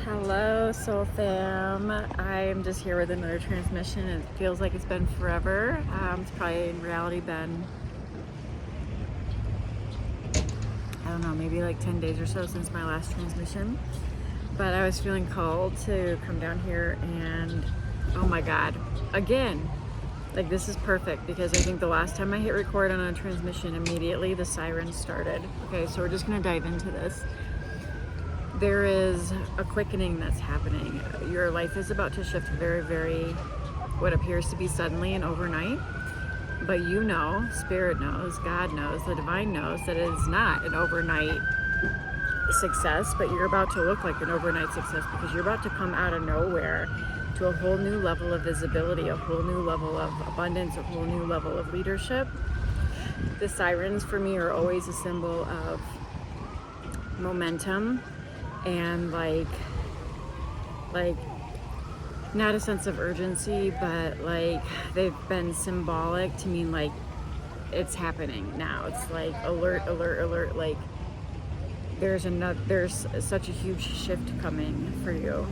Hello, Soul Fam. I am just here with another transmission. It feels like it's been forever. It's probably in reality been, I don't know, maybe like 10 days or so since my last transmission. But I was feeling called to come down here and, oh my God, again, like this is perfect because I think the last time I hit record on a transmission, immediately the sirens started. Okay, so we're just gonna dive into this. There is a quickening that's happening. Your life is about to shift very, what appears to be suddenly and overnight. But you know, Spirit knows, God knows, the Divine knows that it is not an overnight success, but you're about to look like an overnight success because you're about to come out of nowhere to a whole new level of visibility, a whole new level of abundance, a whole new level of leadership. The sirens for me are always a symbol of momentum and like not a sense of urgency, but like they've been symbolic to mean like it's happening now. It's like alert, like there's such a huge shift coming for you,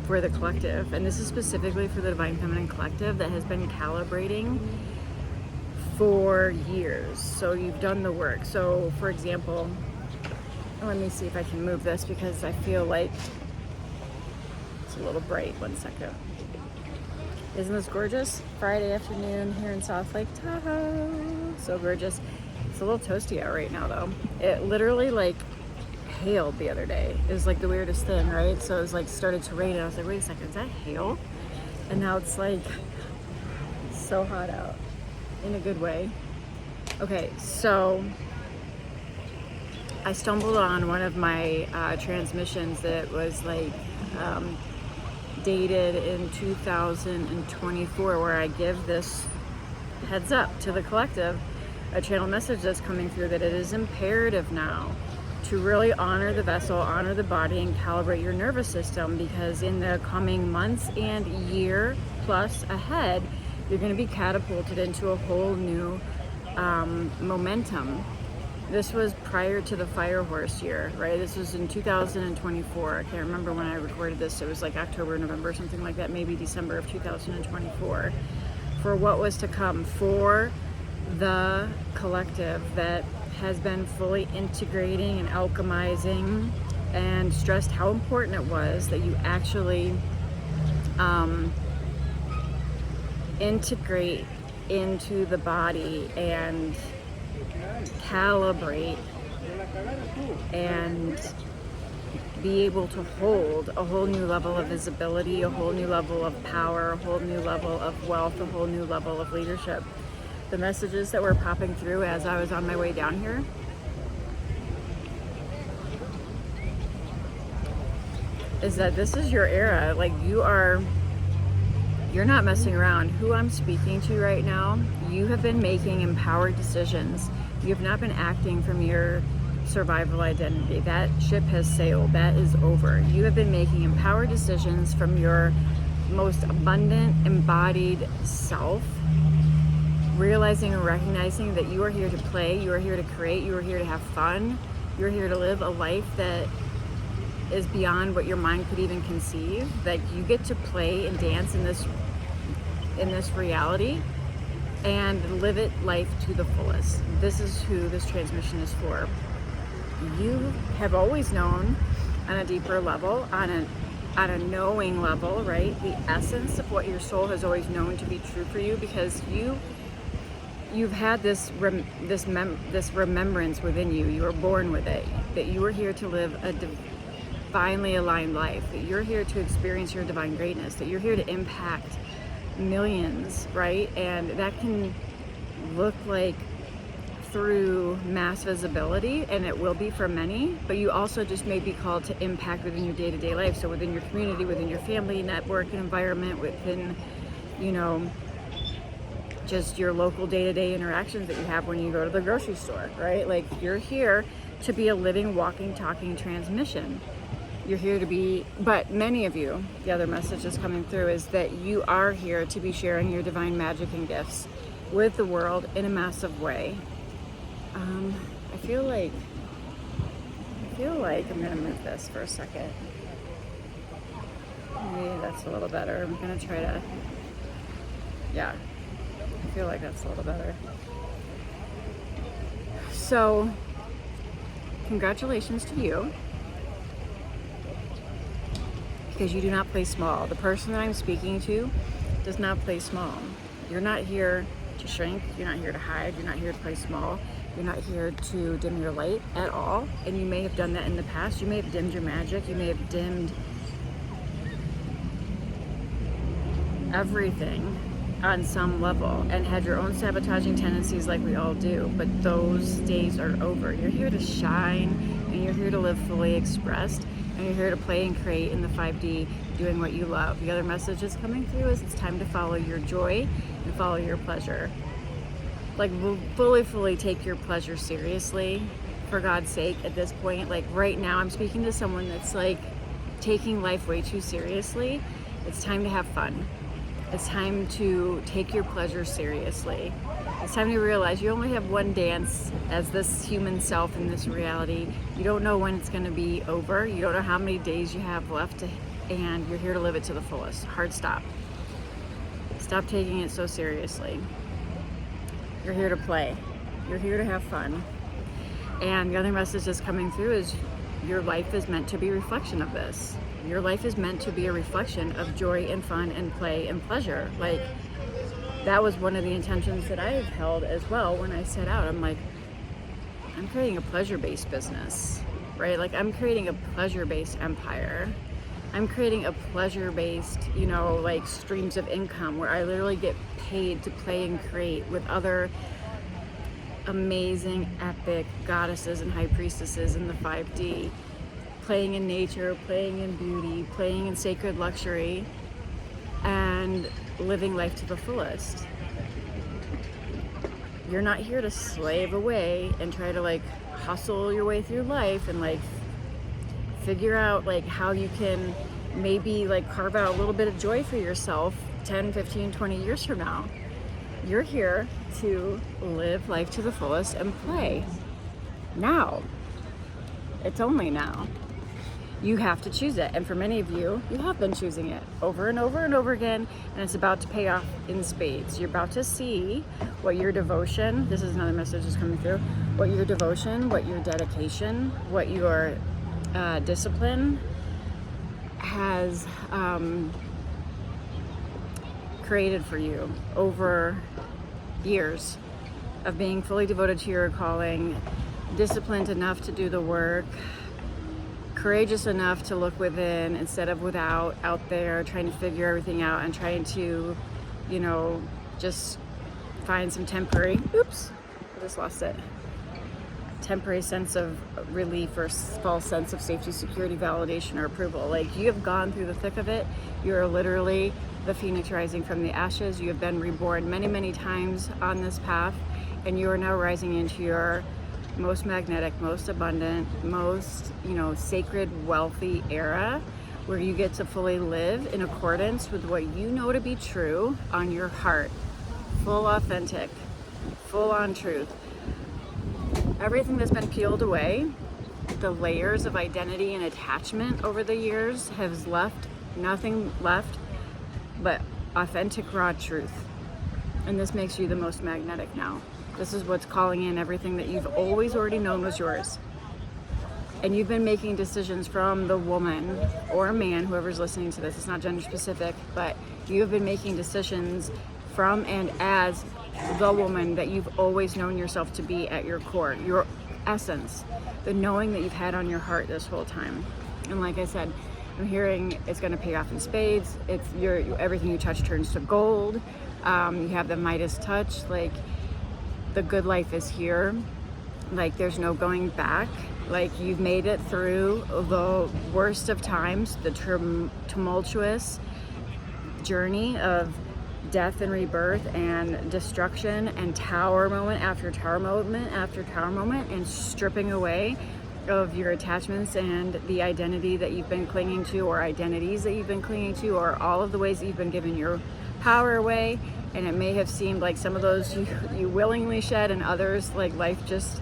for the collective, and this is specifically for the Divine Feminine Collective that has been calibrating for years. So you've done the work. So for example, let me see if I can move this because I feel like it's a little bright. One second. Isn't this gorgeous? Friday afternoon here in South Lake Tahoe. So gorgeous. It's a little toasty out right now though. It literally like hailed the other day. It was like the weirdest thing, right? So it was like started to rain and I was like, wait a second, is that hail? And now it's like so hot out in a good way. Okay, so I stumbled on one of my transmissions that was like dated in 2024 where I give this heads up to the collective, a channel message that's coming through that it is imperative now to really honor the vessel, honor the body, and calibrate your nervous system because in the coming months and year plus ahead, you're going to be catapulted into a whole new momentum. This was prior to the fire horse year, right? This was in 2024. I can't remember when I recorded this. It was like October, November, something like that, maybe December of 2024. For what was to come for the collective that has been fully integrating and alchemizing and stressed how important it was that you actually integrate into the body and calibrate and be able to hold a whole new level of visibility, a whole new level of power, a whole new level of wealth, a whole new level of leadership. The messages that were popping through as I was on my way down here is that this is your era. Like you're not messing around. Who I'm speaking to right now, you have been making empowered decisions. You have not been acting from your survival identity. That ship has sailed. That is over. You have been making empowered decisions from your most abundant, embodied self, realizing and recognizing that you are here to play, you are here to create, you are here to have fun, you're here to live a life that is beyond what your mind could even conceive, that you get to play and dance in this reality and live it life to the fullest. This is who this transmission is for. You have always known on a deeper level, on a knowing level, right? The essence of what your soul has always known to be true for you because you've had this remembrance within you. You were born with it, that you were here to live a divinely aligned life, that you're here to experience your divine greatness, that you're here to impact millions, right? And that can look like through mass visibility, and it will be for many, but you also just may be called to impact within your day-to-day life. So within your community, within your family network and environment, within, just your local day-to-day interactions that you have when you go to the grocery store, right? Like you're here to be a living, walking, talking transmission. You're here to be, but many of you, the other message that's coming through is that you are here to be sharing your divine magic and gifts with the world in a massive way. I feel like I'm gonna move this for a second. Maybe that's a little better. I'm gonna try to, yeah, I feel like that's a little better. So, congratulations to you, because you do not play small. The person that I'm speaking to does not play small. You're not here to shrink, you're not here to hide, you're not here to play small, you're not here to dim your light at all. And you may have done that in the past. You may have dimmed your magic, you may have dimmed everything on some level and had your own sabotaging tendencies like we all do, but those days are over. You're here to shine, and you're here to live fully expressed, and you're here to play and create in the 5D, doing what you love. The other message that's coming through is it's time to follow your joy and follow your pleasure. Like, fully take your pleasure seriously, for God's sake, at this point. Like, right now I'm speaking to someone that's like taking life way too seriously. It's time to have fun. It's time to take your pleasure seriously. It's time to realize you only have one dance as this human self in this reality. You don't know when it's going to be over. You don't know how many days you have left, and you're here to live it to the fullest. Hard stop. Stop taking it so seriously. You're here to play. You're here to have fun. And the other message that's coming through is your life is meant to be a reflection of this. Your life is meant to be a reflection of joy and fun and play and pleasure. Like, that was one of the intentions that I've held as well when I set out. I'm like, I'm creating a pleasure-based business, right? Like, I'm creating a pleasure-based empire. I'm creating a pleasure-based, like, streams of income where I literally get paid to play and create with other amazing, epic goddesses and high priestesses in the 5D. Playing in nature, playing in beauty, playing in sacred luxury, and living life to the fullest. You're not here to slave away and try to like hustle your way through life and like figure out like how you can maybe like carve out a little bit of joy for yourself 10, 15, 20 years from now. You're here to live life to the fullest and play now. It's only now. You have to choose it, and for many of you, you have been choosing it over and over and over again, and it's about to pay off in spades. You're about to see what your devotion, this is another message that's coming through, what your devotion, what your dedication, what your discipline has created for you over years of being fully devoted to your calling, disciplined enough to do the work, courageous enough to look within instead of without, out there trying to figure everything out and trying to, just find some temporary, I just lost it, temporary sense of relief or false sense of safety, security, validation, or approval. Like, you have gone through the thick of it. You're literally the phoenix rising from the ashes. You have been reborn many, many times on this path, and you are now rising into your most magnetic, most abundant, most, sacred, wealthy era where you get to fully live in accordance with what you know to be true on your heart. Full authentic, full on truth. Everything that's been peeled away, the layers of identity and attachment over the years has left nothing left but authentic, raw truth. And this makes you the most magnetic now. This is what's calling in everything that you've always already known was yours. And you've been making decisions from the woman or man, whoever's listening to this, it's not gender specific, but you have been making decisions from and as the woman that you've always known yourself to be at your core, your essence, the knowing that you've had on your heart this whole time. And like I said, I'm hearing it's going to pay off in spades. It's everything you touch turns to gold. You have the Midas touch. Like, the good life is here. Like, there's no going back. Like, you've made it through the worst of times, the tumultuous journey of death and rebirth and destruction and tower moment after tower moment after tower moment, and stripping away of your attachments and the identity that you've been clinging to, or identities that you've been clinging to, or all of the ways that you've been giving your power away. And it may have seemed like some of those you willingly shed, and others like life just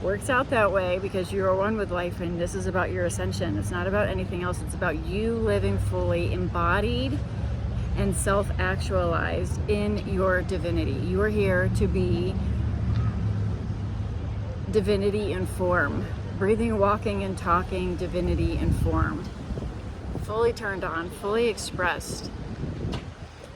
works out that way because you are one with life, and this is about your ascension. It's not about anything else. It's about you living fully embodied and self-actualized in your divinity. You are here to be divinity in form, breathing, walking, and talking divinity in form, fully turned on, fully expressed.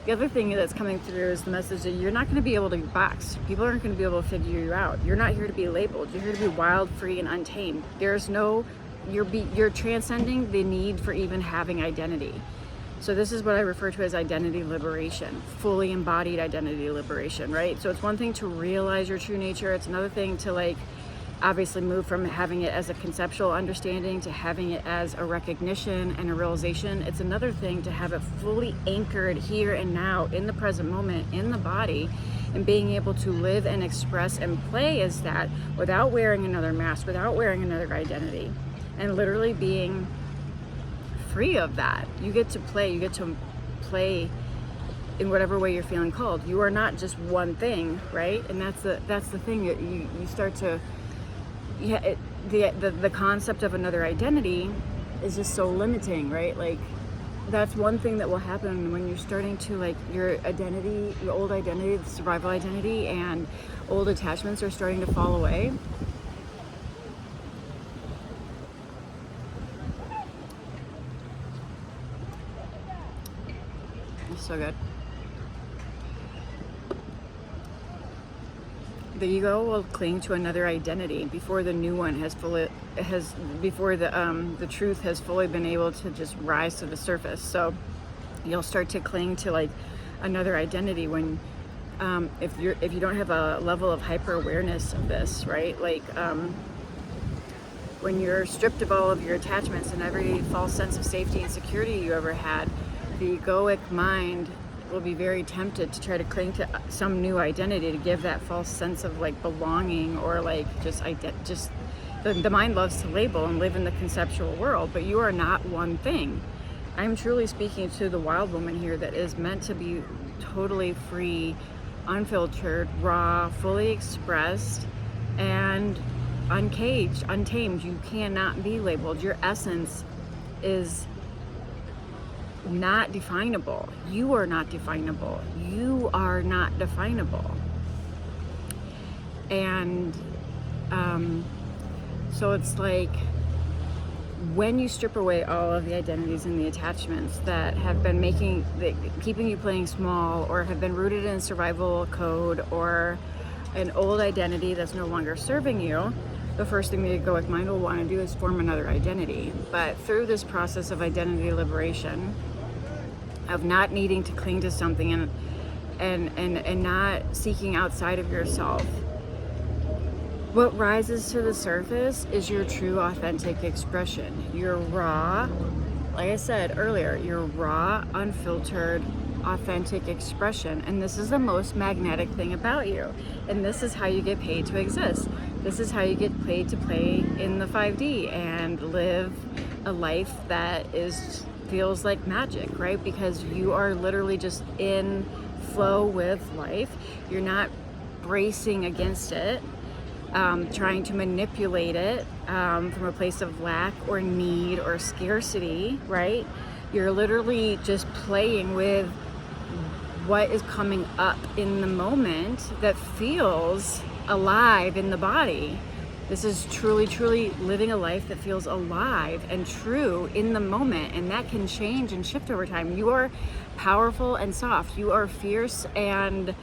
The other thing that's coming through is the message that you're not going to be able to be boxed. People aren't going to be able to figure you out. You're not here to be labeled. You're here to be wild, free, and untamed. There's no, you're transcending the need for even having identity. So this is what I refer to as identity liberation, fully embodied identity liberation, right? So it's one thing to realize your true nature. It's another thing to like obviously move from having it as a conceptual understanding to having it as a recognition and a realization. It's another thing to have it fully anchored here and now in the present moment in the body, and being able to live and express and play as that without wearing another mask, without wearing another identity, and literally being free of that. You get to play in whatever way you're feeling called. You are not just one thing, right? And that's the thing that you start to, the concept of another identity is just so limiting, right? Like that's one thing that will happen when you're starting to like your identity, your old identity, the survival identity, and old attachments are starting to fall away. It's so good. The ego will cling to another identity before the new one before the truth has fully been able to just rise to the surface. So you'll start to cling to like another identity when if you don't have a level of hyper awareness of this, right? Like when you're stripped of all of your attachments and every false sense of safety and security you ever had, the egoic mind will be very tempted to try to cling to some new identity to give that false sense of like belonging, or like the mind loves to label and live in the conceptual world, but you are not one thing. I'm truly speaking to the wild woman here that is meant to be totally free, unfiltered, raw, fully expressed, and uncaged, untamed. You cannot be labeled. Your essence is not definable. You are not definable. You are not definable. And so it's like when you strip away all of the identities and the attachments that have been keeping you playing small, or have been rooted in survival code, or an old identity that's no longer serving you, the first thing the egoic mind will want to do is form another identity. But through this process of identity liberation, of not needing to cling to something and not seeking outside of yourself, what rises to the surface is your true authentic expression. Your raw, like I said earlier, your raw, unfiltered, authentic expression. And this is the most magnetic thing about you. And this is how you get paid to exist. This is how you get paid to play in the 5D and live a life that feels like magic, right? Because you are literally just in flow with life. You're not bracing against it, trying to manipulate it from a place of lack or need or scarcity, right? You're literally just playing with what is coming up in the moment that feels alive in the body. This is truly, truly living a life that feels alive and true in the moment, and that can change and shift over time. You are powerful and soft. You are fierce and,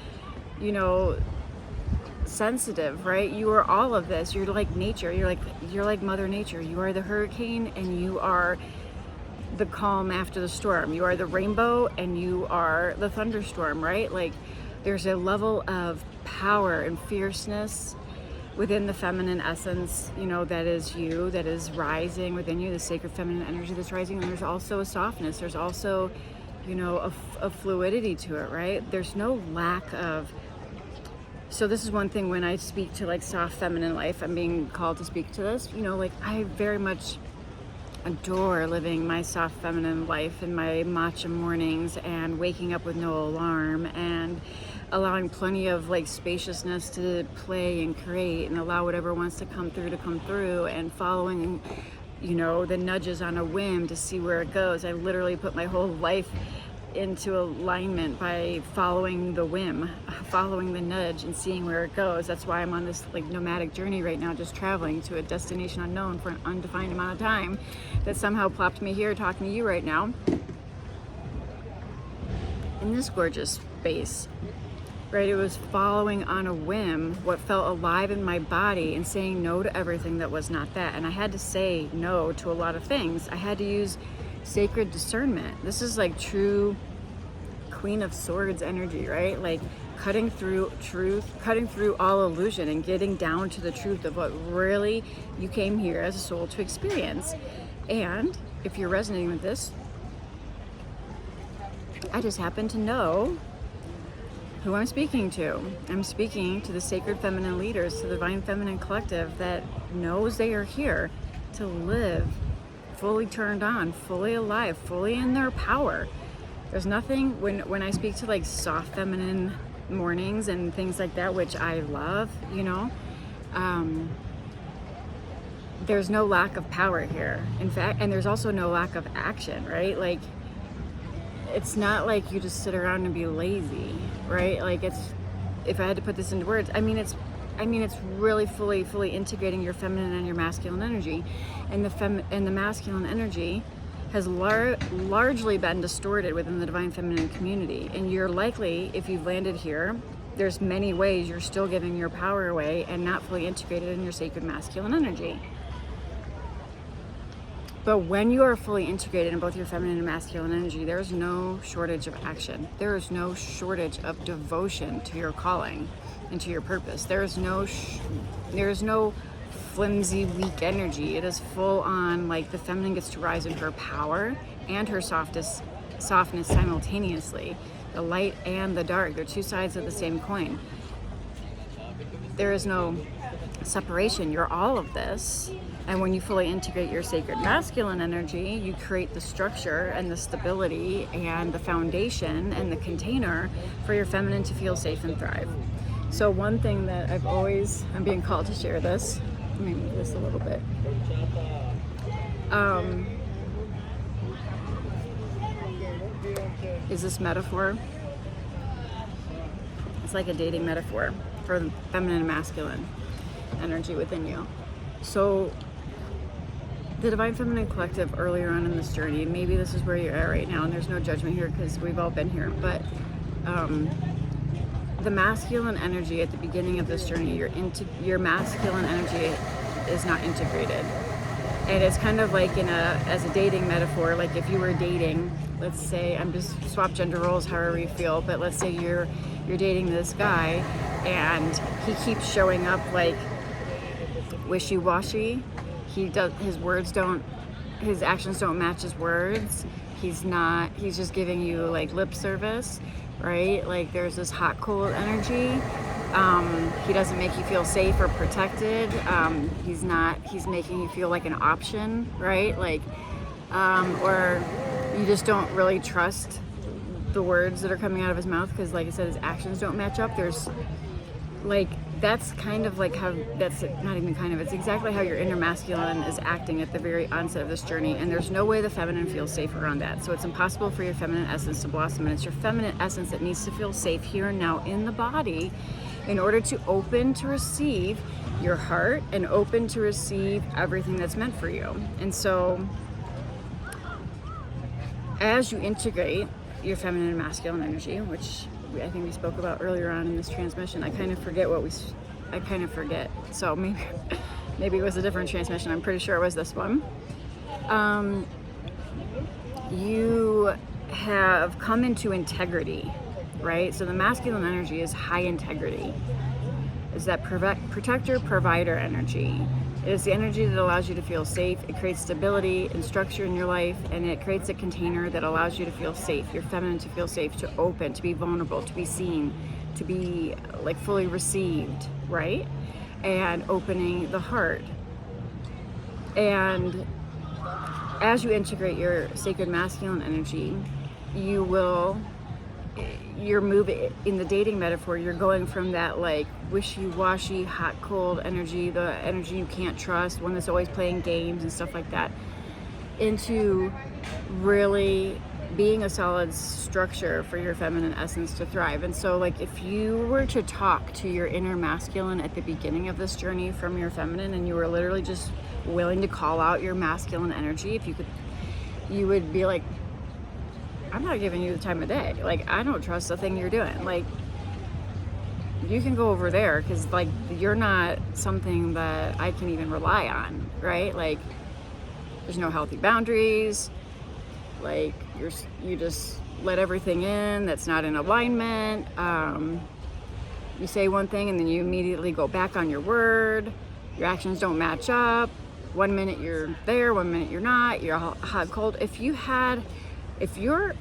sensitive, right? You are all of this. You're like nature. You're like Mother Nature. You are the hurricane, and you are the calm after the storm. You are the rainbow, and you are the thunderstorm, right? Like there's a level of power and fierceness within the feminine essence, that is you, that is rising within you, the sacred feminine energy that's rising. And there's also a softness. There's also, a fluidity to it, right? There's no lack of. So this is one thing when I speak to like soft feminine life, I'm being called to speak to this, I very much adore living my soft feminine life in my matcha mornings and waking up with no alarm and allowing plenty of like spaciousness to play and create and allow whatever wants to come through and following, you know, the nudges on a whim to see where it goes. I literally put my whole life into alignment by following the whim, following the nudge and seeing where it goes. That's why I'm on this like nomadic journey right now, just traveling to a destination unknown for an undefined amount of time that somehow plopped me here talking to you right now in this gorgeous space. Right, it was following on a whim what felt alive in my body and saying no to everything that was not that. And I had to say no to a lot of things. I had to use sacred discernment. This is like true Queen of Swords energy, right? Like cutting through truth, cutting through all illusion and getting down to the truth of what really you came here as a soul to experience. And if you're resonating with this, I just happen to know who I'm speaking to. I'm speaking to the sacred feminine leaders, to the divine feminine collective that knows they are here to live fully turned on, fully alive, fully in their power. There's nothing, when I speak to like soft feminine mornings and things like that, which I love, you know, there's no lack of power here. In fact, and there's also no lack of action, right? Like, it's not like you just sit around and be lazy, right? Like if I had to put this into words, it's really fully integrating your feminine and your masculine energy, and the masculine energy has largely been distorted within the divine feminine community. And you're likely, if you've landed here, there's many ways you're still giving your power away and not fully integrated in your sacred masculine energy. But when you are fully integrated in both your feminine and masculine energy, there is no shortage of action. There is no shortage of devotion to your calling and to your purpose. There is no flimsy, weak energy. It is full on, like the feminine gets to rise in her power and her softness simultaneously. The light and the dark, they're two sides of the same coin. There is no separation. You're all of this. And when you fully integrate your sacred masculine energy, you create the structure and the stability and the foundation and the container for your feminine to feel safe and thrive. So one thing that I'm being called to share this. Let me move this a little bit. Is this metaphor? It's like a dating metaphor for the feminine and masculine energy within you. So the Divine Feminine Collective earlier on in this journey, and maybe this is where you're at right now, and there's no judgment here because we've all been here, but the masculine energy at the beginning of this journey, your masculine energy is not integrated. And it's kind of like as a dating metaphor, like if you were dating, let's say, I'm just swap gender roles however you feel, but let's say you're dating this guy and he keeps showing up like wishy-washy. His actions don't match his words. He's just giving you like lip service, right? Like there's this hot, cold energy. He doesn't make you feel safe or protected. He's making you feel like an option, right? Like, or you just don't really trust the words that are coming out of his mouth because, like I said, his actions don't match up. There's like, that's kind of like how, that's not even kind of, it's exactly how your inner masculine is acting at the very onset of this journey, and there's no way the feminine feels safe around that. So it's impossible for your feminine essence to blossom, and it's your feminine essence that needs to feel safe here and now in the body in order to open to receive your heart and open to receive everything that's meant for you. And so as you integrate your feminine and masculine energy, which I think we spoke about earlier on in this transmission, I kind of forget. So maybe it was a different transmission. I'm pretty sure it was this one. You have come into integrity, right? So the masculine energy is high integrity. Is that protector, provider energy. It is the energy that allows you to feel safe. It creates stability and structure in your life, and it creates a container that allows you to feel safe, your feminine to feel safe, to open, to be vulnerable, to be seen, to be like fully received, right? And opening the heart. And as you integrate your sacred masculine energy, you're moving in the dating metaphor. You're going from that like wishy-washy, hot, cold energy, the energy you can't trust, one that's always playing games and stuff like that, into really being a solid structure for your feminine essence to thrive. And so like if you were to talk to your inner masculine at the beginning of this journey from your feminine, and you were literally just willing to call out your masculine energy, if you could, you would be like, I'm not giving you the time of day. Like, I don't trust the thing you're doing. Like, you can go over there, because like you're not something that I can even rely on, right? Like, there's no healthy boundaries. Like, you just let everything in that's not in alignment. You say one thing and then you immediately go back on your word. Your actions don't match up. 1 minute you're there, 1 minute you're not. You're hot, cold. If you were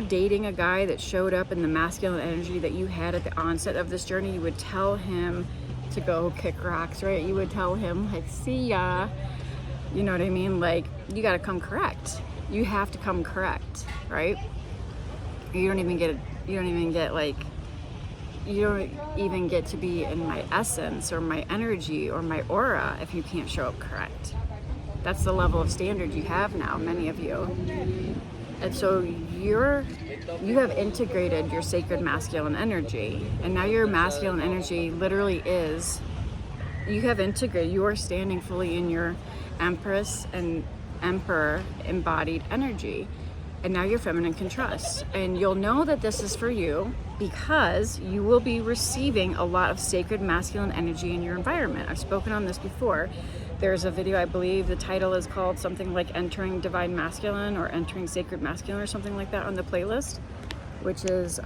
dating a guy that showed up in the masculine energy that you had at the onset of this journey, you would tell him to go kick rocks, right? You would tell him like, see ya. You know what I mean? Like, you got to come correct. You have to come correct, right? You don't even get to be in my essence or my energy or my aura if you can't show up correct. That's the level of standard you have now, many of you. And so you have integrated your sacred masculine energy, and now your masculine energy literally is, you are standing fully in your Empress and Emperor embodied energy, and now your feminine can trust. And you'll know that this is for you because you will be receiving a lot of sacred masculine energy in your environment. I've spoken on this before. There's a video, I believe the title is called something like Entering Divine Masculine or Entering Sacred Masculine or something like that on the playlist, which is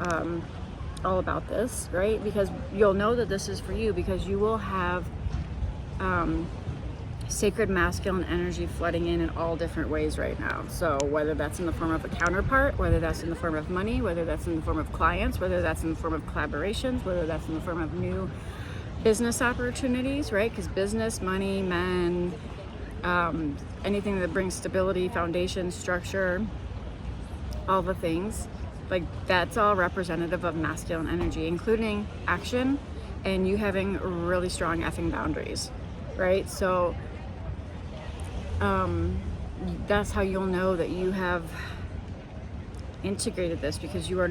all about this, right? Because you'll know that this is for you because you will have sacred masculine energy flooding in all different ways right now. So whether that's in the form of a counterpart, whether that's in the form of money, whether that's in the form of clients, whether that's in the form of collaborations, whether that's in the form of new business opportunities, right? Because business, money, men, anything that brings stability, foundation, structure, all the things, like that's all representative of masculine energy, including action and you having really strong effing boundaries, right? So that's how you'll know that you have integrated this, because your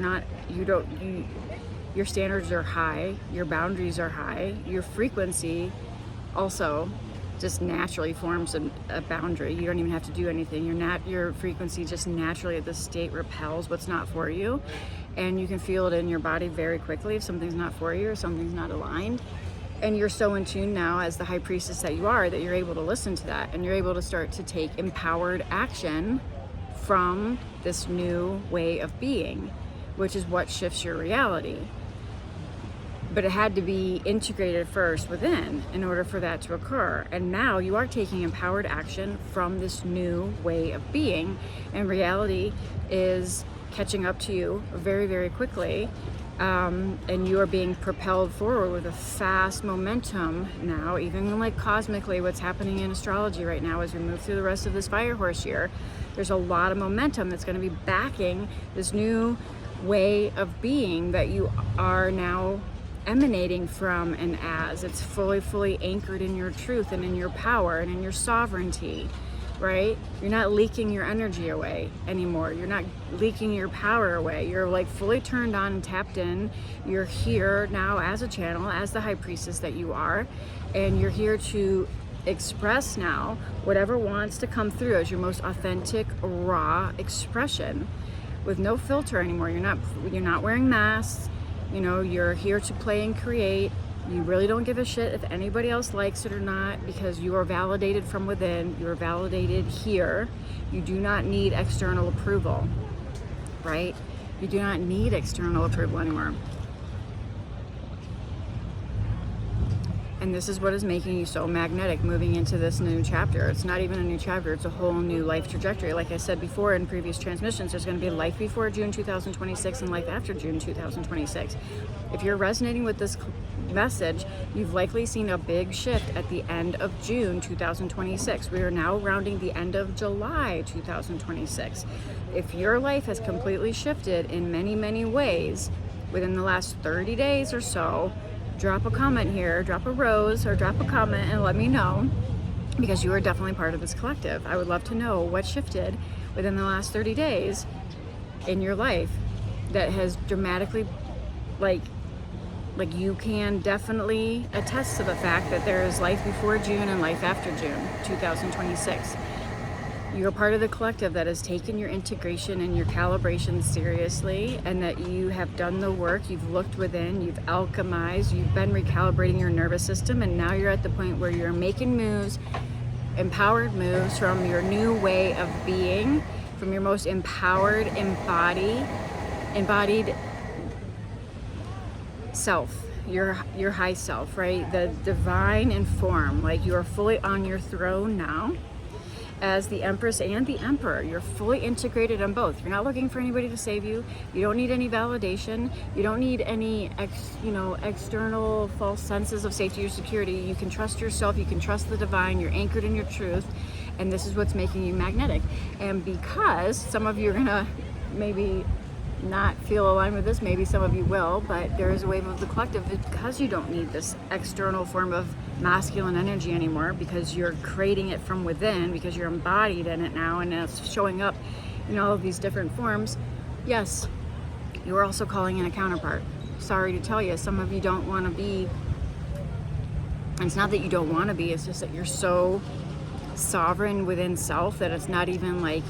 standards are high, your boundaries are high, your frequency also just naturally forms a boundary. You don't even have to do anything. Your frequency just naturally at this state repels what's not for you, and you can feel it in your body very quickly if something's not for you or something's not aligned. And you're so in tune now as the high priestess that you are that you're able to listen to that, and you're able to start to take empowered action from this new way of being, which is what shifts your reality. But it had to be integrated first within in order for that to occur. And now you are taking empowered action from this new way of being, and reality is catching up to you very, very quickly. And you are being propelled forward with a fast momentum now, even like cosmically what's happening in astrology right now as we move through the rest of this fire horse year. There's a lot of momentum that's going to be backing this new way of being that you are now emanating from, and as it's fully anchored in your truth and in your power and in your sovereignty, right? You're not leaking your energy away anymore. You're not leaking your power away. You're like fully turned on and tapped in. You're here now as a channel, as the high priestess that you are, and you're here to express now whatever wants to come through as your most authentic, raw expression with no filter anymore. You're not wearing masks. You know, you're here to play and create. You really don't give a shit if anybody else likes it or not, because you are validated from within. You are validated here. You do not need external approval, right? You do not need external approval anymore. And this is what is making you so magnetic moving into this new chapter. It's not even a new chapter, it's a whole new life trajectory. Like I said before in previous transmissions, there's going to be life before June 2026 and life after June 2026. If you're resonating with message, you've likely seen a big shift at the end of June 2026. We are now rounding the end of July 2026. If your life has completely shifted in many, many ways within the last 30 days or so, drop a comment here, drop a rose, or drop a comment and let me know, because you are definitely part of this collective. I would love to know what shifted within the last 30 days in your life that has dramatically, like you can definitely attest to the fact that there is life before June and life after June 2026. You're part of the collective that has taken your integration and your calibration seriously, and that you have done the work, you've looked within, you've alchemized, you've been recalibrating your nervous system, and now you're at the point where you're making moves, empowered moves from your new way of being, from your most empowered, embodied self, your high self, right? The divine in form. Like, you are fully on your throne now as the Empress and the Emperor. You're fully integrated on both. You're not looking for anybody to save you. You don't need any validation. You don't need any external false senses of safety or security. You can trust yourself. You can trust the divine. You're anchored in your truth. And this is what's making you magnetic. And because some of you are gonna maybe not feel aligned with this, maybe some of you will, but there is a wave of the collective, because you don't need this external form of masculine energy anymore, because you're creating it from within, because you're embodied in it now, and it's showing up in all of these different forms. Yes, you're also calling in a counterpart. Sorry to tell you, some of you don't want to be, and it's not that you don't want to be, it's just that you're so sovereign within self that it's not even like,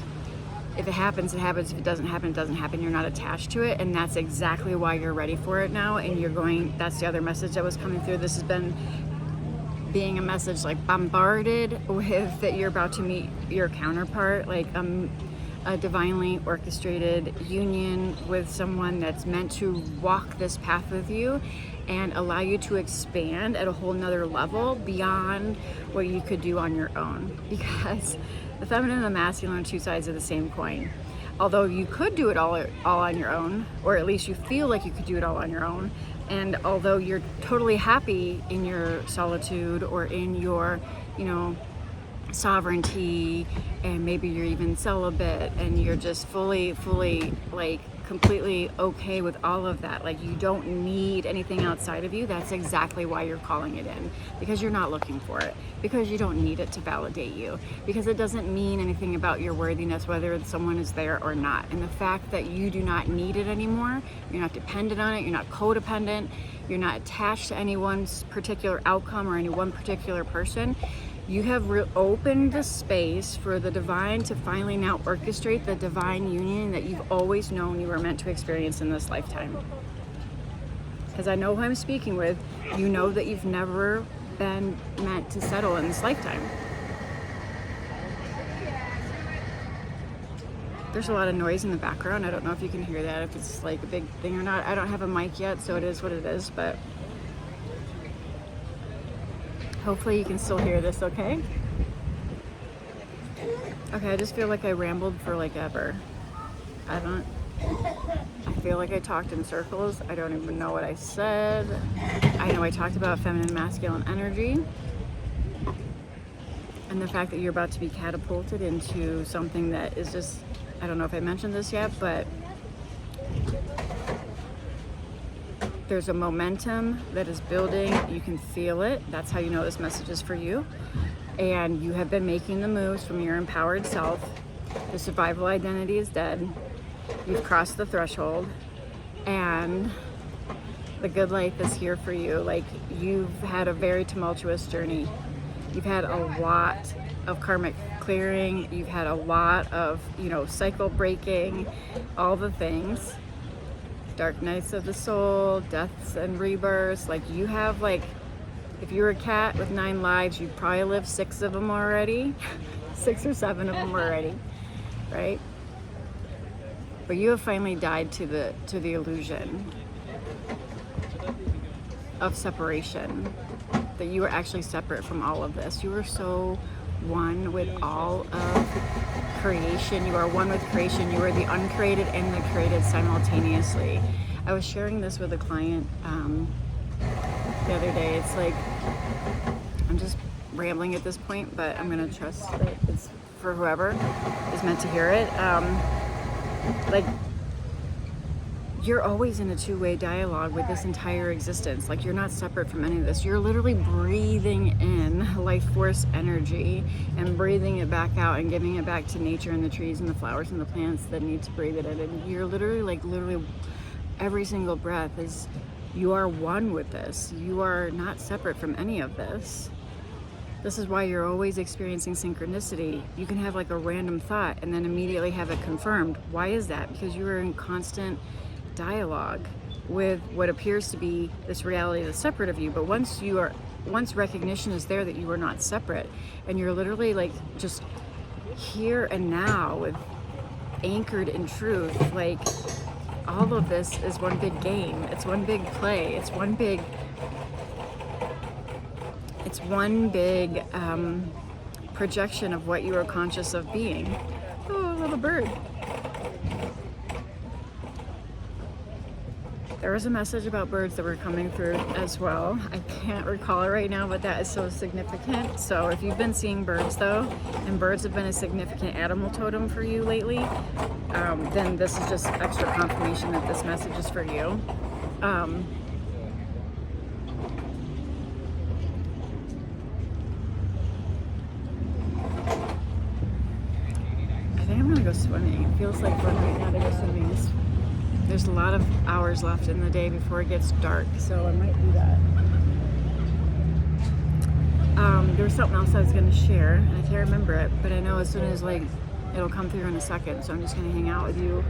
if it happens, it happens. If it doesn't happen, it doesn't happen. You're not attached to it. And that's exactly why you're ready for it now. And you're going, that's the other message that was coming through. This has been being a message like bombarded with, that you're about to meet your counterpart, like a divinely orchestrated union with someone that's meant to walk this path with you and allow you to expand at a whole nother level beyond what you could do on your own. Because the feminine and the masculine are two sides of the same coin. Although you could do it all on your own, or at least you feel like you could do it all on your own, and although you're totally happy in your solitude or in your, sovereignty, and maybe you're even celibate and you're just fully like completely okay with all of that, like you don't need anything outside of you, that's exactly why you're calling it in, because you're not looking for it, because you don't need it to validate you, because it doesn't mean anything about your worthiness whether someone is there or not. And the fact that you do not need it anymore, you're not dependent on it, you're not codependent, you're not attached to any one particular outcome or any one particular person. You have opened the space for the divine to finally now orchestrate the divine union that you've always known you were meant to experience in this lifetime. Because I know who I'm speaking with, you know that you've never been meant to settle in this lifetime. There's a lot of noise in the background. I don't know if you can hear that, if it's like a big thing or not. I don't have a mic yet, so it is what it is, but hopefully you can still hear this okay? Okay, I just feel like I rambled for like ever. I feel like I talked in circles. I don't even know what I said. I know I talked about feminine, masculine energy, and the fact that you're about to be catapulted into something that is just, I don't know if I mentioned this yet, but there's a momentum that is building. You can feel it. That's how you know this message is for you. And you have been making the moves from your empowered self. The survival identity is dead. You've crossed the threshold. And the good life is here for you. Like, you've had a very tumultuous journey. You've had a lot of karmic clearing. You've had a lot of, cycle breaking, all the things. Dark nights of the soul, deaths and rebirths. Like, you have, like, if you're a cat with 9 lives, you've probably lived 6 of them already. 6 or 7 of them already, right? But you have finally died to the illusion of separation, that you are actually separate from all of this. You are so one with all of creation. You are one with creation. You are the uncreated and the created simultaneously. I was sharing this with a client the other day. It's like, I'm just rambling at this point, but I'm gonna trust that it's for whoever is meant to hear it. Like, you're always in a two-way dialogue with this entire existence. Like, you're not separate from any of this. You're literally breathing in life force energy and breathing it back out and giving it back to nature and the trees and the flowers and the plants that need to breathe it in. And you're literally every single breath is, you are one with this. You are not separate from any of this. This is why you're always experiencing synchronicity. You can have like a random thought and then immediately have it confirmed. Why is that? Because you are in constant dialogue with what appears to be this reality that's separate of you. But once recognition is there that you are not separate, and you're literally like just here and now with anchored in truth, like all of this is one big game. It's one big play. It's one big projection of what you are conscious of being. Oh, I love a bird. There was a message about birds that were coming through as well. I can't recall it right now, but that is so significant. So if you've been seeing birds though, and birds have been a significant animal totem for you lately, then this is just extra confirmation that this message is for you. I think I'm gonna go swimming. It feels like fun right now to go swimming. There's a lot of hours left in the day before it gets dark, so I might do that. There was something else I was going to share, and I can't remember it, but I know as soon as like it'll come through in a second, so I'm just going to hang out with you.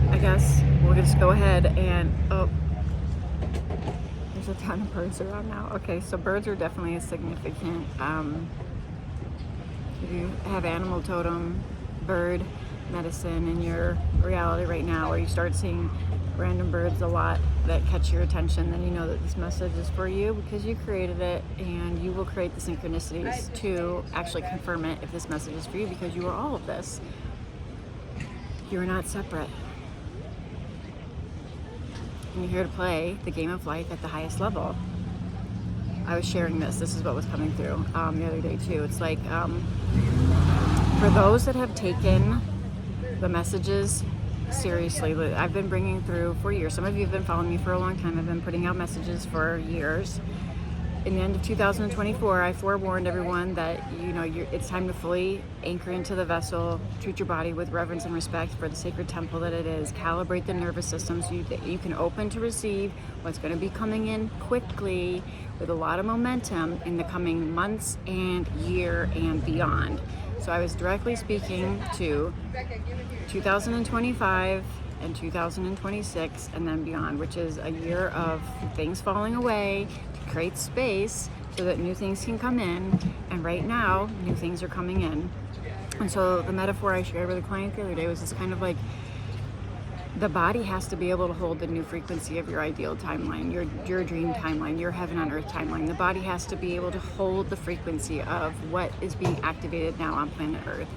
I guess we'll just go ahead and there's a ton of birds around now. Okay, so birds are definitely a significant, if you have animal totem, bird medicine in your reality right now, where you start seeing random birds a lot that catch your attention, then you know that this message is for you because you created it, and you will create the synchronicities to actually confirm it if this message is for you, because you are all of this. You are not separate. And you're here to play the game of life at the highest level. I was sharing this is what was coming through the other day too. It's like, for those that have taken the messages seriously, that I've been bringing through for years. Some of you have been following me for a long time. I've been putting out messages for years. In the end of 2024, I forewarned everyone that, it's time to fully anchor into the vessel, treat your body with reverence and respect for the sacred temple that it is, calibrate the nervous system so that you can open to receive what's going to be coming in quickly with a lot of momentum in the coming months and year and beyond. So I was directly speaking to 2025 and 2026 and then beyond, which is a year of things falling away to create space so that new things can come in. And right now, new things are coming in. And so the metaphor I shared with a client the other day was just kind of like, the body has to be able to hold the new frequency of your ideal timeline, your dream timeline, your heaven on earth timeline. The body has to be able to hold the frequency of what is being activated now on planet Earth.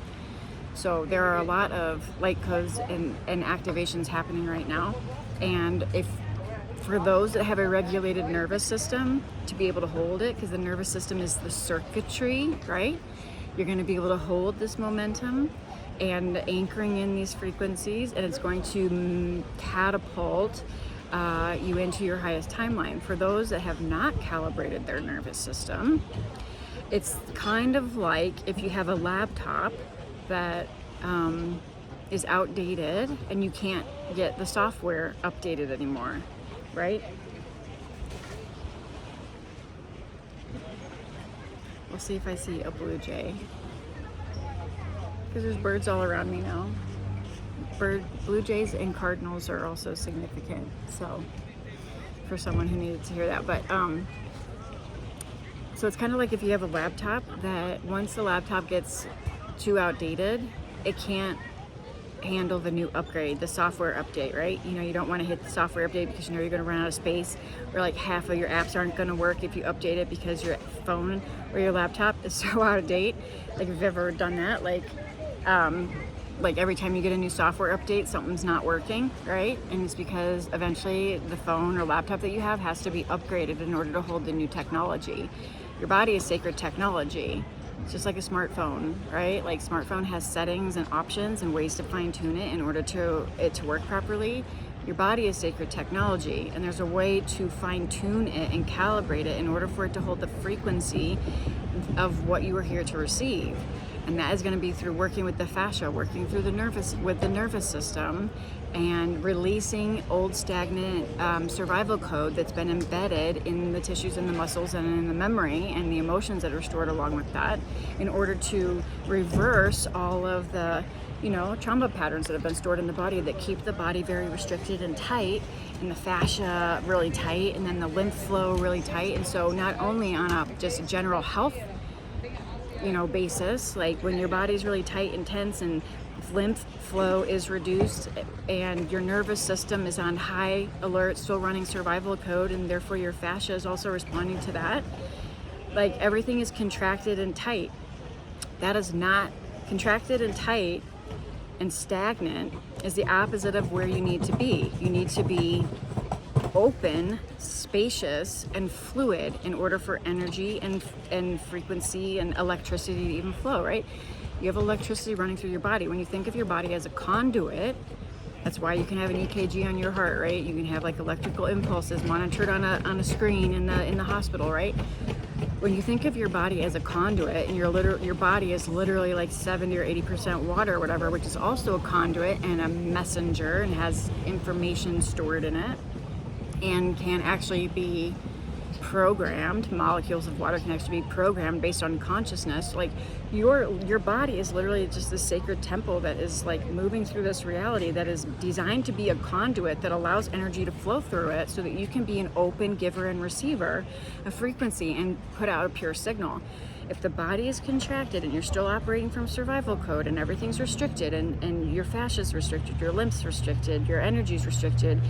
So there are a lot of light codes and activations happening right now. And if for those that have a regulated nervous system, to be able to hold it, because the nervous system is the circuitry, right? You're going to be able to hold this momentum and anchoring in these frequencies, and it's going to catapult you into your highest timeline. For those that have not calibrated their nervous system, it's kind of like if you have a laptop that is outdated and you can't get the software updated anymore, right? We'll see if I see a blue jay, because there's birds all around me now. Blue jays and cardinals are also significant, so for someone who needed to hear that. But so it's kind of like if you have a laptop that once the laptop gets too outdated, it can't handle the new upgrade, the software update, right? You don't want to hit the software update because you're going to run out of space, or like half of your apps aren't going to work if you update it because your phone or your laptop is so out of date. Like, if you've ever done that, like like every time you get a new software update, something's not working, right? And it's because eventually the phone or laptop that you have has to be upgraded in order to hold the new technology. Your body is sacred technology. It's just like a smartphone, right? Like smartphone has settings and options and ways to fine tune it in order to it to work properly. Your body is sacred technology, and there's a way to fine tune it and calibrate it in order for it to hold the frequency of what you are here to receive. And that is going to be through working with the fascia, working through the nervous system, and releasing old stagnant survival code that's been embedded in the tissues and the muscles and in the memory and the emotions that are stored along with that, in order to reverse all of the trauma patterns that have been stored in the body that keep the body very restricted and tight, and the fascia really tight, and then the lymph flow really tight. And so not only on a just general health basis, like when your body's really tight and tense and lymph flow is reduced and your nervous system is on high alert, still running survival code, and therefore your fascia is also responding to that, like everything is contracted and tight. That is not contracted and tight and stagnant is the opposite of where you need to be. You need to be open, spacious, and fluid in order for energy and frequency and electricity to even flow, right? You have electricity running through your body. When you think of your body as a conduit, that's why you can have an EKG on your heart, right? You can have like electrical impulses monitored on a screen in the hospital, right? When you think of your body as a conduit, and your body is literally like 70 or 80% water or whatever, which is also a conduit and a messenger and has information stored in it, and can actually be programmed. Molecules of water can actually be programmed based on consciousness. Like your body is literally just this sacred temple that is like moving through this reality that is designed to be a conduit that allows energy to flow through it so that you can be an open giver and receiver of frequency and put out a pure signal. If the body is contracted and you're still operating from survival code and everything's restricted and your fascia is restricted, your lymph's restricted, your energy's restricted,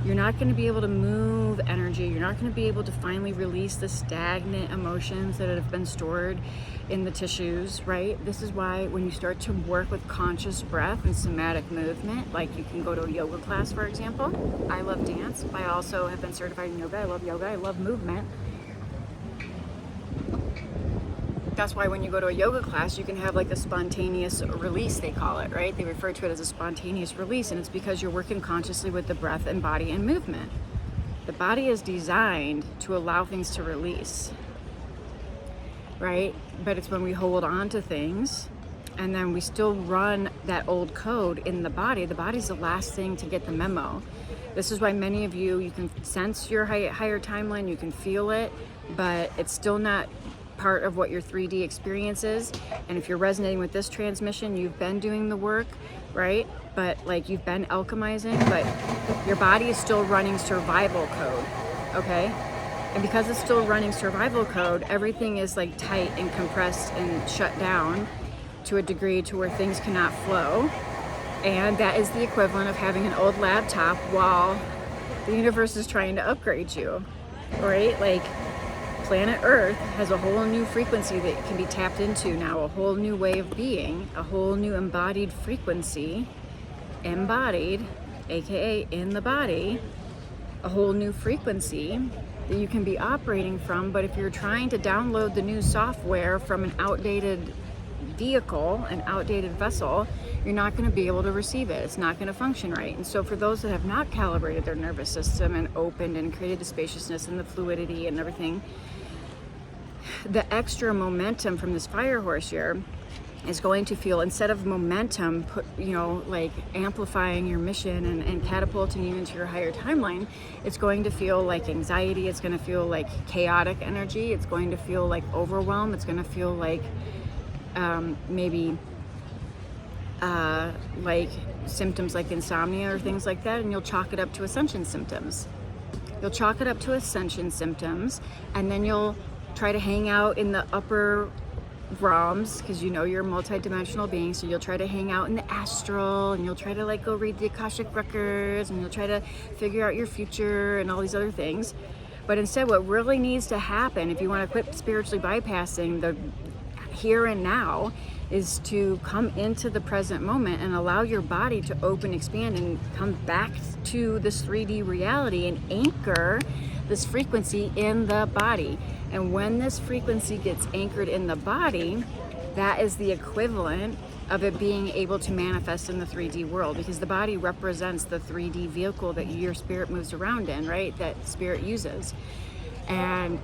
you're not going to be able to move energy. You're not going to be able to finally release the stagnant emotions that have been stored in the tissues, right? This is why when you start to work with conscious breath and somatic movement, like you can go to a yoga class, for example. I love dance. I also have been certified in yoga. I love yoga. I love movement. That's why when you go to a yoga class, you can have like a spontaneous release, they call it, right? They refer to it as a spontaneous release, and it's because you're working consciously with the breath and body and movement. The body is designed to allow things to release, right? But it's when we hold on to things and then we still run that old code in the body's the last thing to get the memo. This is why many of you can sense your higher timeline, you can feel it, but it's still not part of what your 3D experience is. And if you're resonating with this transmission, you've been doing the work, right? But like you've been alchemizing, but your body is still running survival code, okay? And because it's still running survival code, everything is like tight and compressed and shut down to a degree to where things cannot flow. And that is the equivalent of having an old laptop while the universe is trying to upgrade you, right? Like planet Earth has a whole new frequency that can be tapped into now, a whole new way of being, a whole new embodied frequency, embodied, aka in the body, a whole new frequency that you can be operating from. But if you're trying to download the new software from an outdated vehicle, an outdated vessel, you're not going to be able to receive it. It's not going to function right. And so for those that have not calibrated their nervous system and opened and created the spaciousness and the fluidity and everything, the extra momentum from this fire horse here is going to feel, instead of momentum, like amplifying your mission and catapulting you into your higher timeline, it's going to feel like anxiety. It's going to feel like chaotic energy. It's going to feel like overwhelm. It's going to feel like maybe like symptoms like insomnia or things like that, and you'll chalk it up to ascension symptoms. You'll chalk it up to ascension symptoms, and then you'll try to hang out in the upper realms because you're a multi-dimensional being, so you'll try to hang out in the astral, and you'll try to like go read the Akashic records, and you'll try to figure out your future and all these other things. But instead, what really needs to happen if you want to quit spiritually bypassing the here and now is to come into the present moment and allow your body to open, expand, and come back to this 3D reality and anchor this frequency in the body. And when this frequency gets anchored in the body, that is the equivalent of it being able to manifest in the 3D world, because the body represents the 3D vehicle that your spirit moves around in, right? That spirit uses. And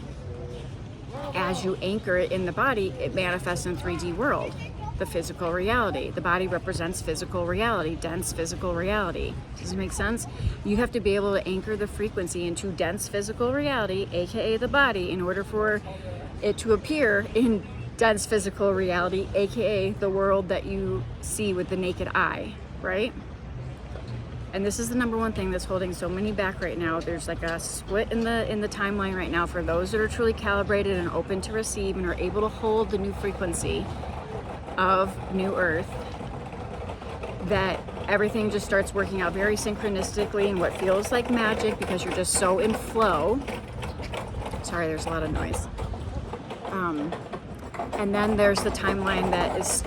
as you anchor it in the body, it manifests in 3D world, the physical reality. The body represents physical reality, dense physical reality. Does it make sense? You have to be able to anchor the frequency into dense physical reality, aka the body, in order for it to appear in dense physical reality, aka the world that you see with the naked eye, right? And this is the number one thing that's holding so many back right now. There's like a split in the timeline right now for those that are truly calibrated and open to receive and are able to hold the new frequency of New Earth, that everything just starts working out very synchronistically and what feels like magic because you're just so in flow. Sorry, there's a lot of noise. And then there's the timeline that is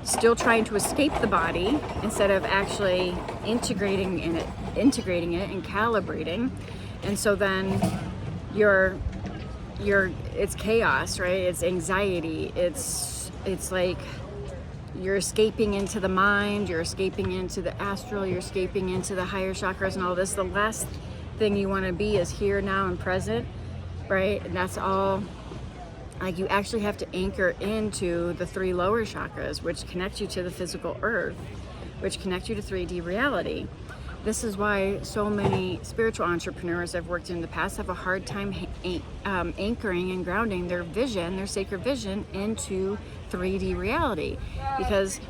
still trying to escape the body instead of actually integrating it and calibrating. And so then it's chaos, right? It's anxiety. It's like you're escaping into the mind, you're escaping into the astral, you're escaping into the higher chakras and all this. The last thing you want to be is here, now, and present, right? And that's all. Like, you actually have to anchor into the 3 lower chakras, which connect you to the physical earth, which connect you to 3D reality. This is why so many spiritual entrepreneurs I've worked in the past have a hard time anchoring and grounding their vision, their sacred vision, into 3D reality, because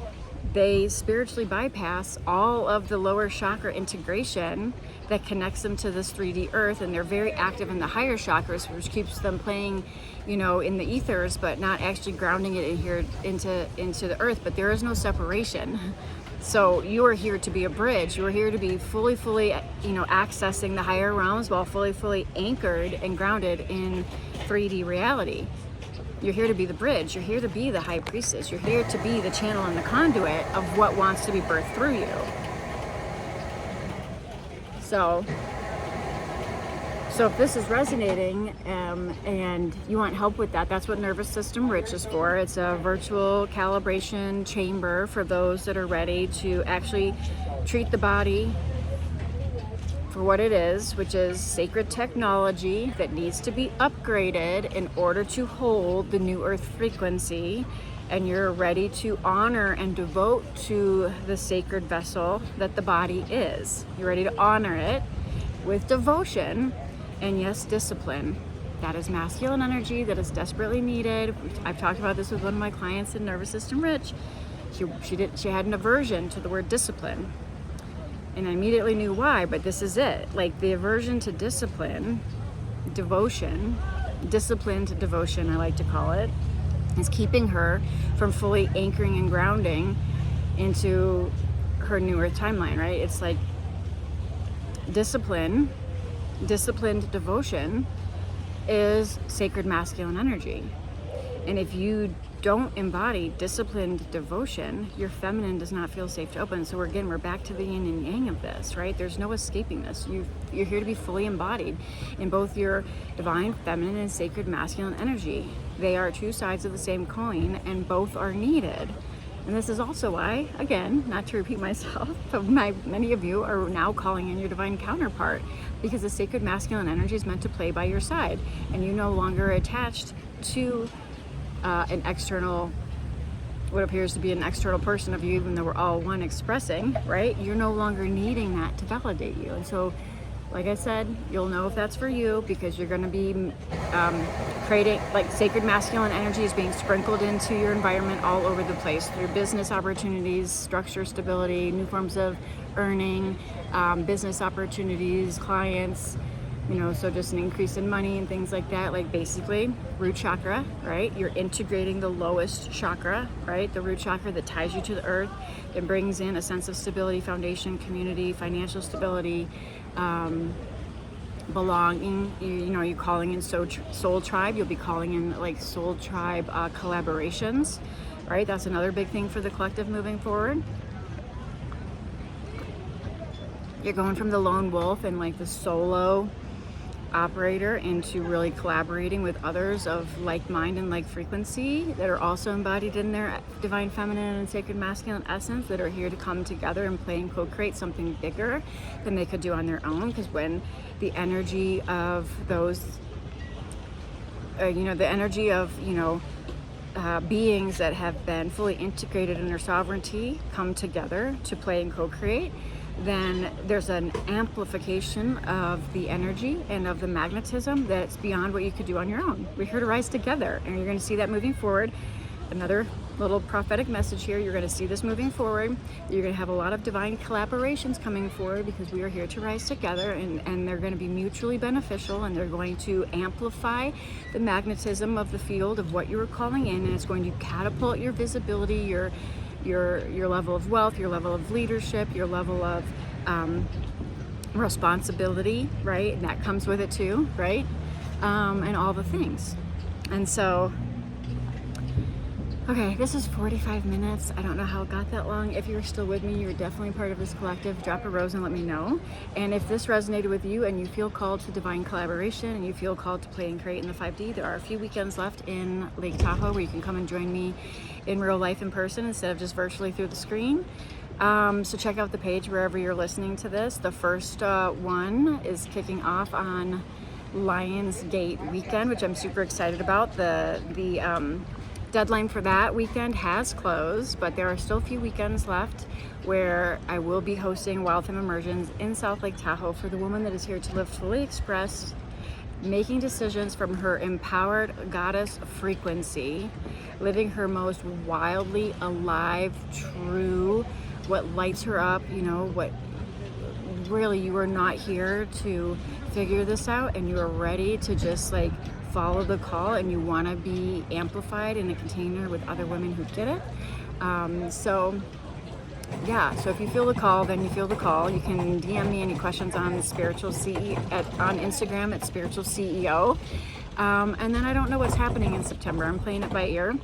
they spiritually bypass all of the lower chakra integration that connects them to this 3D earth, and they're very active in the higher chakras, which keeps them playing, in the ethers, but not actually grounding it in here into the earth. But there is no separation. So you are here to be a bridge. You are here to be fully, accessing the higher realms while fully anchored and grounded in 3D reality. You're here to be the bridge. You're here to be the high priestess. You're here to be the channel and the conduit of what wants to be birthed through you. So if this is resonating and you want help with that, that's what Nervous System Rich is for. It's a virtual calibration chamber for those that are ready to actually treat the body for what it is, which is sacred technology that needs to be upgraded in order to hold the new earth frequency. And you're ready to honor and devote to the sacred vessel that the body is. You're ready to honor it with devotion and, yes, discipline. That is masculine energy that is desperately needed. I've talked about this with one of my clients in Nervous System Rich. She had an aversion to the word discipline. And I immediately knew why, but this is it. Like, the aversion to discipline, devotion, discipline to devotion, I like to call it, is keeping her from fully anchoring and grounding into her new earth timeline, right? It's like disciplined devotion is sacred masculine energy. And if you don't embody disciplined devotion, your feminine does not feel safe to open. So we're back to the yin and yang of this, right? There's no escaping this. You're here to be fully embodied in both your divine feminine and sacred masculine energy. They are 2 sides of the same coin, and both are needed. And this is also why, again, not to repeat myself, but many of you are now calling in your divine counterpart, because the sacred masculine energy is meant to play by your side, and you no longer attached to an external, what appears to be an external person of you, even though we're all one expressing, right? You're no longer needing that to validate you. And so, like I said, you'll know if that's for you, because you're going to be creating, like, sacred masculine energy is being sprinkled into your environment all over the place through business opportunities, structure, stability, new forms of earning, business opportunities, clients, so just an increase in money and things like that. Like, basically, root chakra, right? You're integrating the lowest chakra, right? The root chakra that ties you to the earth, that brings in a sense of stability, foundation, community, financial stability, belonging. You calling in soul tribe. You'll be calling in like soul tribe collaborations, right? That's another big thing for the collective moving forward. You're going from the lone wolf and like the solo operator into really collaborating with others of like mind and like frequency that are also embodied in their divine feminine and sacred masculine essence, that are here to come together and play and co-create something bigger than they could do on their own. Because when the energy of those beings that have been fully integrated in their sovereignty come together to play and co-create, then there's an amplification of the energy and of the magnetism that's beyond what you could do on your own. We're here to rise together, and you're going to see that moving forward. Another little prophetic message here. You're going to see this moving forward. You're going to have a lot of divine collaborations coming forward, because we are here to rise together, and they're going to be mutually beneficial, and they're going to amplify the magnetism of the field of what you were calling in, and it's going to catapult your visibility, your level of wealth, your level of leadership, your level of responsibility, right? And that comes with it too, right? And all the things. And so, okay, this is 45 minutes. I don't know how it got that long. If you're still with me, you're definitely part of this collective. Drop a rose and let me know. And if this resonated with you and you feel called to divine collaboration and you feel called to play and create in the 5D, there are a few weekends left in Lake Tahoe where you can come and join me in real life in person instead of just virtually through the screen. So check out the page wherever you're listening to this. The first one is kicking off on Lionsgate weekend, which I'm super excited about. The deadline for that weekend has closed, but there are still a few weekends left where I will be hosting Wild Femme Immersions in South Lake Tahoe for the woman that is here to live fully expressed, making decisions from her empowered goddess frequency, living her most wildly alive, true, what lights her up, what really, you are not here to figure this out, and you are ready to just like follow the call, and you want to be amplified in a container with other women who get it. So if you feel the call, then you feel the call. You can DM me any questions on Spiritual on Instagram at Spiritual CEO. And then I don't know what's happening in September. I'm playing it by ear.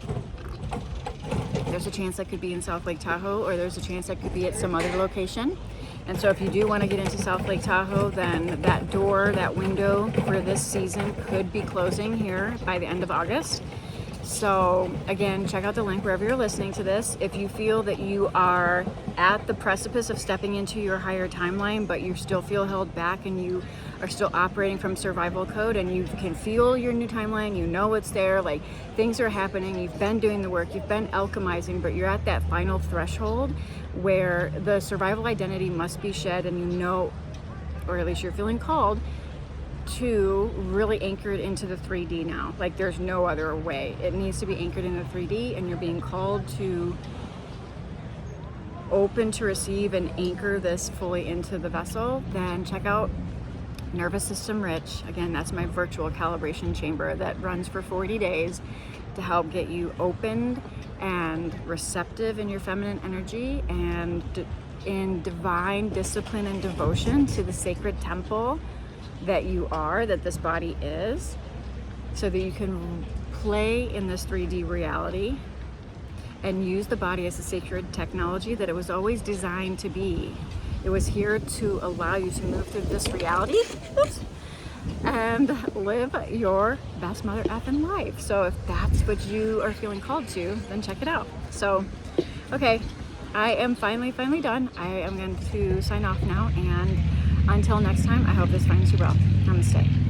There's a chance I could be in South Lake Tahoe, or there's a chance I could be at some other location. And so if you do want to get into South Lake Tahoe, then that window for this season could be closing here by the end of August. So again, check out the link wherever you're listening to this. If you feel that you are at the precipice of stepping into your higher timeline, but you still feel held back and you are still operating from survival code, and you can feel your new timeline, it's there, like things are happening, you've been doing the work, you've been alchemizing, but you're at that final threshold where the survival identity must be shed, and or at least you're feeling called to really anchor it into the 3D now. Like there's no other way. It needs to be anchored in the 3D, and you're being called to open to receive and anchor this fully into the vessel. Then check out Nervous System Rich. Again, that's my virtual calibration chamber that runs for 40 days to help get you opened and receptive in your feminine energy and in divine discipline and devotion to the sacred temple that you are, that this body is, so that you can play in this 3D reality and use the body as a sacred technology that it was always designed to be. It was here to allow you to move through this reality and live your best mother effing life. So if that's what you are feeling called to, then check it out. So, okay, I am finally done. I am going to sign off now, and until next time, I hope this finds you well. Namaste.